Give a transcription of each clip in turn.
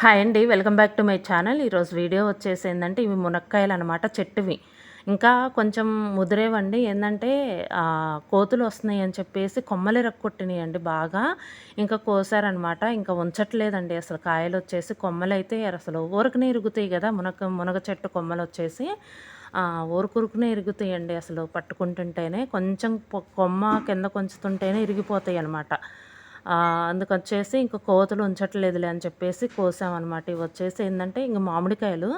Hi అండి, welcome back to my channel. ఈరోజు video వచ్చేసి ఏంటంటే ఇవి మునక్కాయలు అనమాట, చెట్టువి. ఇంకా కొంచెం ముదిరేవండి. ఏంటంటే కోతులు వస్తున్నాయి అని చెప్పేసి కొమ్మలు ఇరక్కొట్టినాయండి బాగా. ఇంకా కోసారనమాట. ఇంకా ఉంచట్లేదండి అసలు. కాయలు వచ్చేసి కొమ్మలైతే అసలు ఊరకనే ఇరుగుతాయి కదా, మునగ చెట్టు కొమ్మలు వచ్చేసి ఊరుకురుకునే ఇరుగుతాయండి అసలు. పట్టుకుంటుంటేనే కొంచెం కొమ్మ కింద కొంచుతుంటేనే ఇరిగిపోతాయి అనమాట. అందుకొచ్చేసి ఇంక కోతులు ఉంచట్లేదులే అని చెప్పేసి కోసామనమాట. ఇవి వచ్చేసి ఏంటంటే ఇంక మామిడికాయలు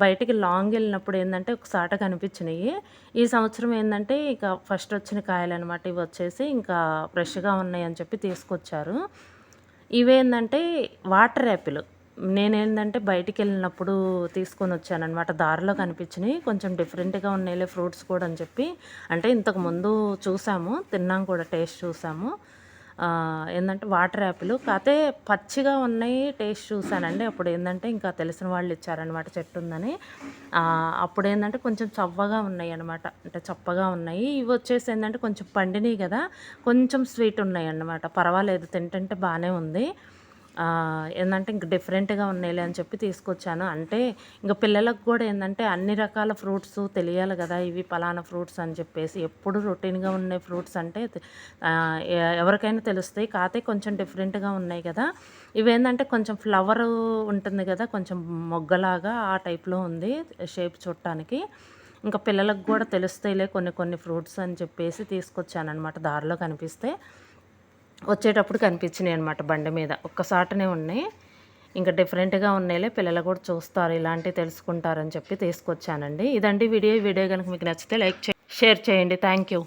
బయటికి లాంగ్ వెళ్ళినప్పుడు ఏంటంటే ఒకసాట కనిపించినాయి. ఈ సంవత్సరం ఏంటంటే ఇక ఫస్ట్ వచ్చిన కాయలనమాట. ఇవి వచ్చేసి ఇంకా ఫ్రెష్గా ఉన్నాయి అని చెప్పి తీసుకొచ్చారు. ఇవేంటంటే వాటర్ యాపిల్. నేనేంటంటే బయటికి వెళ్ళినప్పుడు తీసుకొని వచ్చాననమాట. దారిలో కనిపించినాయి, కొంచెం డిఫరెంట్గా ఉన్నాయిలే ఫ్రూట్స్ కూడా అని చెప్పి. అంటే ఇంతకుముందు చూసాము, తిన్నాం కూడా, టేస్ట్ చూసాము. ఏంటంటే వాటర్ యాపిల్ కాతే పచ్చిగా ఉన్నాయి, టేస్ట్ చూసానండి. అప్పుడు ఏంటంటే ఇంకా తెలిసిన వాళ్ళు ఇచ్చారనమాట, చెట్టు ఉందని. అప్పుడు ఏంటంటే కొంచెం చవ్వగా ఉన్నాయి అనమాట, అంటే చప్పగా ఉన్నాయి. ఇవి వచ్చేసి ఏంటంటే కొంచెం పండినాయి కదా, కొంచెం స్వీట్ ఉన్నాయి అన్నమాట. పర్వాలేదు, తింటుంటే బాగానే ఉంది. ఏంటంటే ఇంక డిఫరెంట్గా ఉన్నాయిలే అని చెప్పి తీసుకొచ్చాను. అంటే ఇంక పిల్లలకు కూడా ఏంటంటే అన్ని రకాల ఫ్రూట్స్ తెలియాలి కదా, ఇవి పలానా ఫ్రూట్స్ అని చెప్పేసి. ఎప్పుడు రొటీన్గా ఉండే ఫ్రూట్స్ అంటే ఎవరికైనా తెలుస్తాయి. కాకపోతే కొంచెం డిఫరెంట్గా ఉన్నాయి కదా. ఇవేంటంటే కొంచెం ఫ్లవర్ ఉంటుంది కదా, కొంచెం మొగ్గలాగా ఆ టైప్లో ఉంది షేప్ చూడటానికి. ఇంకా పిల్లలకు కూడా తెలుస్తాయిలే కొన్ని కొన్ని ఫ్రూట్స్ అని చెప్పేసి తీసుకొచ్చానమాట. దారిలో కనిపిస్తే వచ్చేటప్పుడు కనిపించినాయి అనమాట బండి మీద. ఒక్కసాటనే ఉన్నాయి. ఇంకా డిఫరెంట్గా ఉన్నాయిలే, పిల్లలు కూడా చూస్తారు, ఇలాంటివి తెలుసుకుంటారని చెప్పి తీసుకొచ్చానండి. ఇదండి వీడియో. కనుక మీకు నచ్చితే లైక్ షేర్ చేయండి. Thank you.